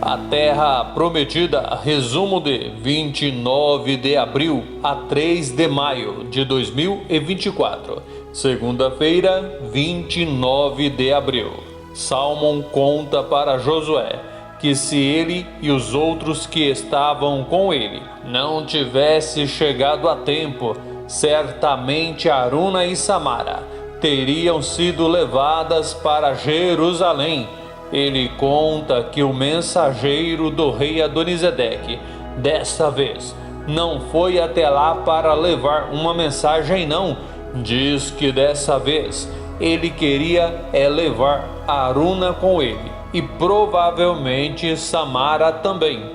A Terra Prometida, resumo de 29 de abril a 3 de maio de 2024. Segunda-feira, 29 de abril. Salmão conta para Josué que se ele e os outros que estavam com ele não tivessem chegado a tempo, certamente Aruna e Samara teriam sido levadas para Jerusalém. Ele conta que o mensageiro do rei Adonisedeque, desta vez, não foi até lá para levar uma mensagem não. Diz que dessa vez ele queria levar Aruna com ele e provavelmente Samara também.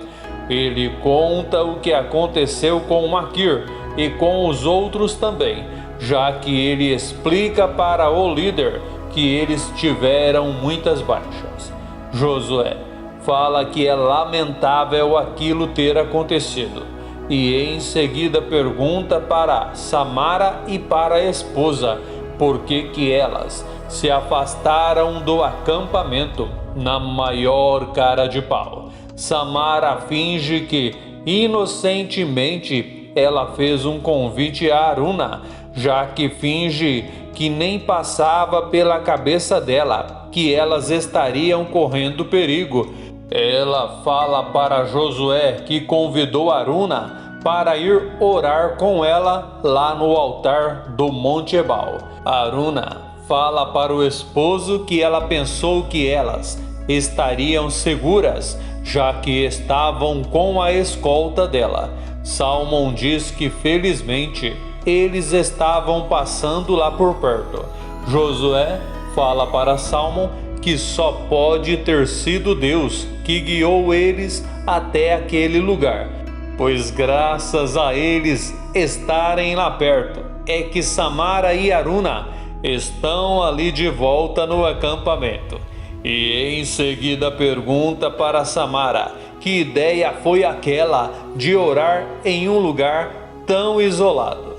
Ele conta o que aconteceu com Maquir e com os outros também, já que ele explica para o líder que eles tiveram muitas baixas. Josué fala que é lamentável aquilo ter acontecido e em seguida pergunta para Samara e para a esposa por que elas se afastaram do acampamento. Na maior cara de pau, Samara finge que inocentemente ela fez um convite a Aruna, já que finge que nem passava pela cabeça dela que elas estariam correndo perigo. Ela fala para Josué que convidou Aruna para ir orar com ela lá no altar do Monte Ebal. Aruna fala para o esposo que ela pensou que elas estariam seguras, já que estavam com a escolta dela. Salmão diz que felizmente eles estavam passando lá por perto. Josué fala para Salmão que só pode ter sido Deus que guiou eles até aquele lugar, pois graças a eles estarem lá perto é que Samara e Aruna estão ali de volta no acampamento. E em seguida pergunta para Samara que ideia foi aquela de orar em um lugar tão isolado.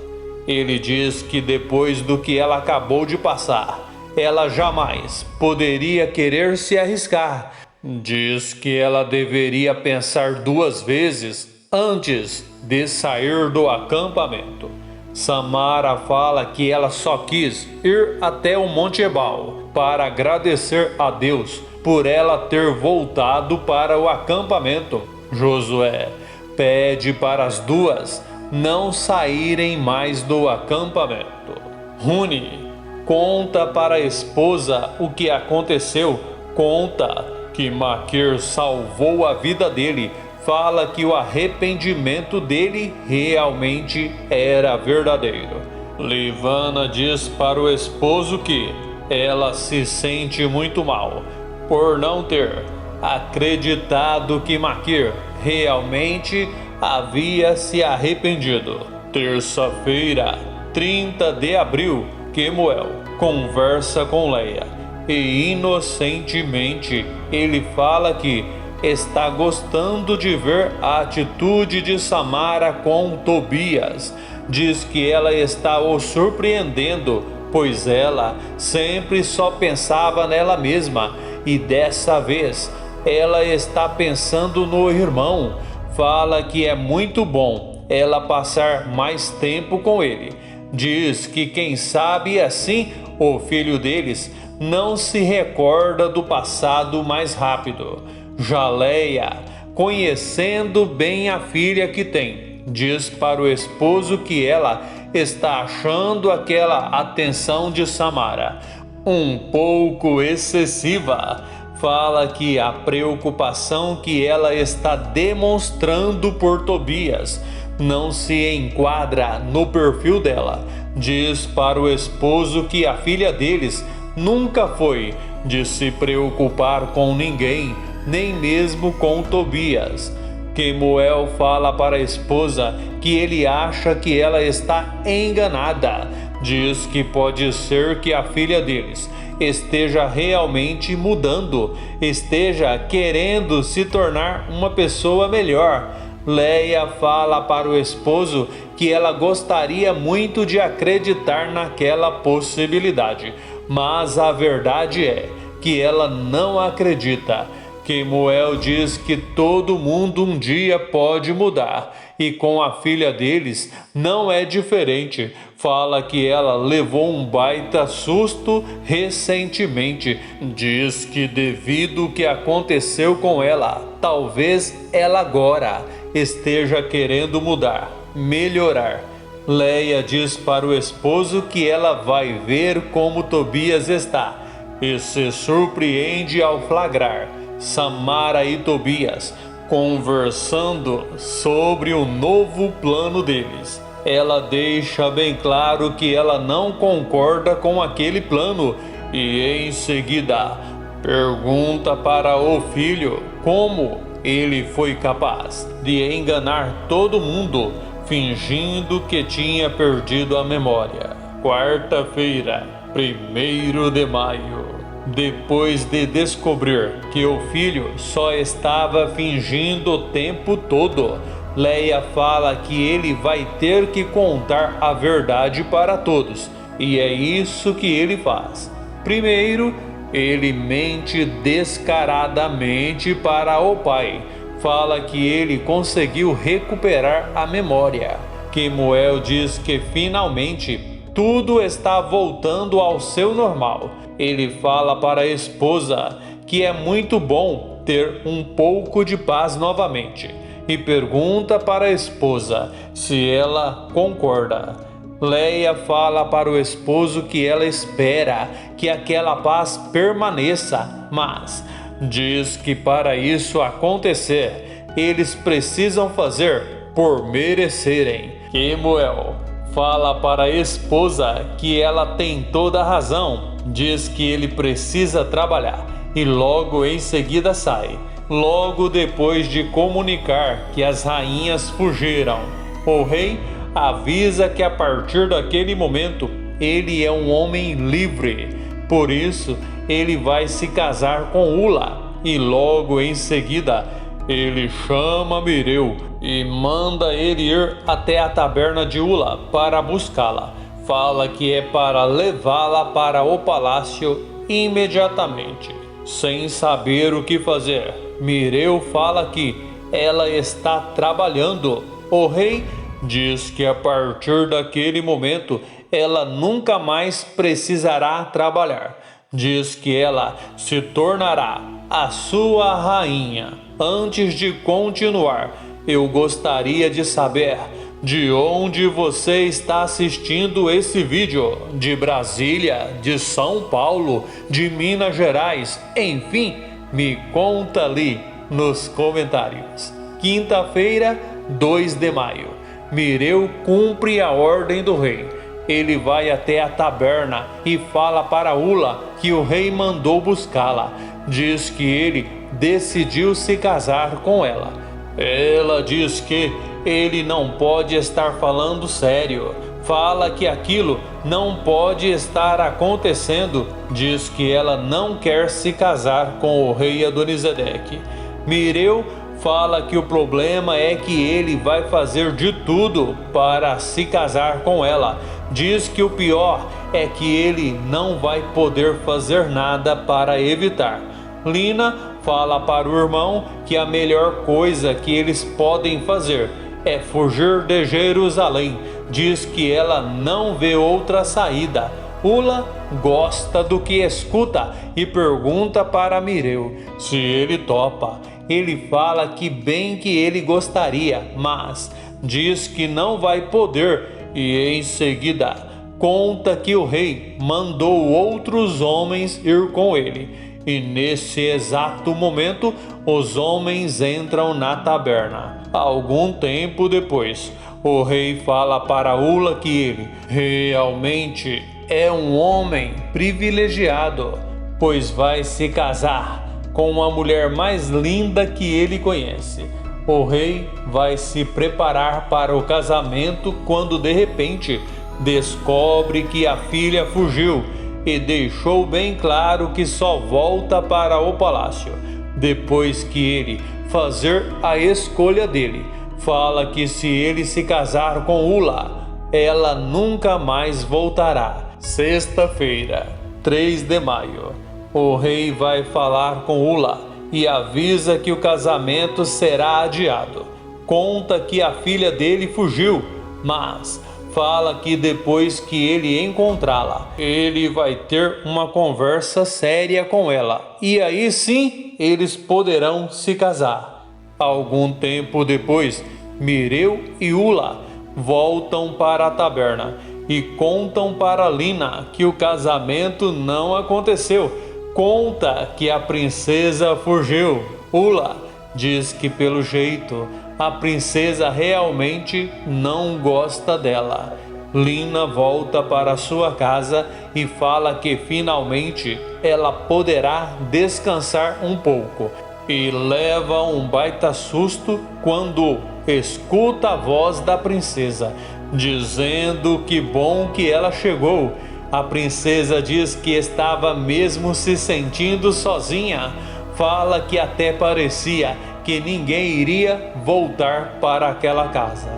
Ele diz que depois do que ela acabou de passar, ela jamais poderia querer se arriscar. Diz que ela deveria pensar duas vezes antes de sair do acampamento. Samara fala que ela só quis ir até o Monte Ebal para agradecer a Deus por ela ter voltado para o acampamento. Josué pede para as duas não saírem mais do acampamento. Huni conta para a esposa o que aconteceu, conta que Maquir salvou a vida dele, fala que o arrependimento dele realmente era verdadeiro. Livana diz para o esposo que ela se sente muito mal por não ter acreditado que Maquir realmente havia se arrependido. Terça-feira, 30 de abril, Quemuel conversa com Leia e inocentemente ele fala que está gostando de ver a atitude de Samara com Tobias. Diz que ela está o surpreendendo, pois ela sempre só pensava nela mesma e dessa vez ela está pensando no irmão. Fala que é muito bom ela passar mais tempo com ele. Diz que quem sabe assim o filho deles não se recorda do passado mais rápido. Já Leia, conhecendo bem a filha que tem, diz para o esposo que ela está achando aquela atenção de Samara um pouco excessiva. Fala que a preocupação que ela está demonstrando por Tobias não se enquadra no perfil dela. Diz para o esposo que a filha deles nunca foi de se preocupar com ninguém, nem mesmo com Tobias. Quemuel fala para a esposa que ele acha que ela está enganada. Diz que pode ser que a filha deles esteja realmente mudando, esteja querendo se tornar uma pessoa melhor. Leia fala para o esposo que ela gostaria muito de acreditar naquela possibilidade, mas a verdade é que ela não acredita. Kemuel diz que todo mundo um dia pode mudar, e com a filha deles não é diferente. Fala que ela levou um baita susto recentemente. Diz que devido ao que aconteceu com ela, talvez ela agora esteja querendo mudar, melhorar. Leia diz para o esposo que ela vai ver como Tobias está e se surpreende ao flagrar Samara e Tobias conversando sobre o novo plano deles. Ela deixa bem claro que ela não concorda com aquele plano e em seguida pergunta para o filho como ele foi capaz de enganar todo mundo, fingindo que tinha perdido a memória. Quarta-feira, 1º de maio. Depois de descobrir que o filho só estava fingindo o tempo todo, Leia fala que ele vai ter que contar a verdade para todos, e é isso que ele faz. Primeiro, ele mente descaradamente para o pai. Fala que ele conseguiu recuperar a memória. Kemuel diz que finalmente tudo está voltando ao seu normal. Ele fala para a esposa que é muito bom ter um pouco de paz novamente e pergunta para a esposa se ela concorda. Leia fala para o esposo que ela espera que aquela paz permaneça, mas diz que para isso acontecer, eles precisam fazer por merecerem. Kemuel fala para a esposa que ela tem toda a razão, diz que ele precisa trabalhar e logo em seguida sai, logo depois de comunicar que as rainhas fugiram. O rei avisa que a partir daquele momento ele é um homem livre, por isso ele vai se casar com Ula e logo em seguida ele chama Mireu e manda ele ir até a taberna de Ula para buscá-la. Fala que é para levá-la para o palácio imediatamente. Sem saber o que fazer, Mireu fala que ela está trabalhando. O rei diz que a partir daquele momento ela nunca mais precisará trabalhar. Diz que ela se tornará a sua rainha. Antes de continuar, eu gostaria de saber de onde você está assistindo esse vídeo. De Brasília, de São Paulo, de Minas Gerais, enfim, me conta ali nos comentários. Quinta-feira, 2 de maio. Mireu cumpre a ordem do rei. Ele vai até a taberna e fala para Ula que o rei mandou buscá-la. Diz que ele decidiu se casar com ela. Ela diz que ele não pode estar falando sério. Fala que aquilo não pode estar acontecendo. Diz que ela não quer se casar com o rei Adonisedeque. Mireu fala que o problema é que ele vai fazer de tudo para se casar com ela. Diz que o pior é que ele não vai poder fazer nada para evitar. Lina fala para o irmão que a melhor coisa que eles podem fazer é fugir de Jerusalém. Diz que ela não vê outra saída. Ula gosta do que escuta e pergunta para Mireu se ele topa. Ele fala que bem que ele gostaria, mas diz que não vai poder e em seguida conta que o rei mandou outros homens ir com ele. E nesse exato momento, os homens entram na taberna. Algum tempo depois, o rei fala para Ula que ele realmente é um homem privilegiado, pois vai se casar com a mulher mais linda que ele conhece. O rei vai se preparar para o casamento quando de repente descobre que a filha fugiu e deixou bem claro que só volta para o palácio depois que ele fazer a escolha dele. Fala que se ele se casar com Ula, ela nunca mais voltará. Sexta-feira, 3 de maio. O rei vai falar com Ula e avisa que o casamento será adiado. Conta que a filha dele fugiu, mas fala que depois que ele encontrá-la, ele vai ter uma conversa séria com ela. E aí sim, eles poderão se casar. Algum tempo depois, Mireu e Ula voltam para a taberna e contam para Lina que o casamento não aconteceu. Conta que a princesa fugiu. Ula diz que pelo jeito a princesa realmente não gosta dela. Lina volta para sua casa e fala que finalmente ela poderá descansar um pouco. E leva um baita susto quando escuta a voz da princesa, dizendo que bom que ela chegou. A princesa diz que estava mesmo se sentindo sozinha. Fala que até parecia que ninguém iria voltar para aquela casa.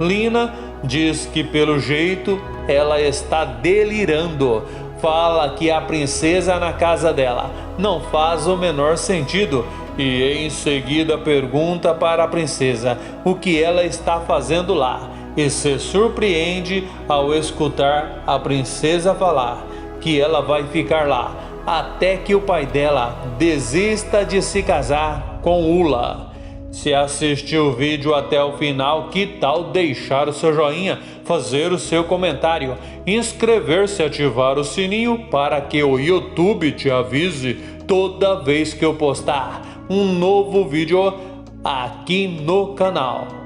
Lina diz que pelo jeito ela está delirando. Fala que a princesa na casa dela não faz o menor sentido e em seguida pergunta para a princesa o que ela está fazendo lá e se surpreende ao escutar a princesa falar que ela vai ficar lá até que o pai dela desista de se casar com Ula. Se assistiu o vídeo até o final, que tal deixar o seu joinha, fazer o seu comentário, inscrever-se e ativar o sininho para que o YouTube te avise toda vez que eu postar um novo vídeo aqui no canal.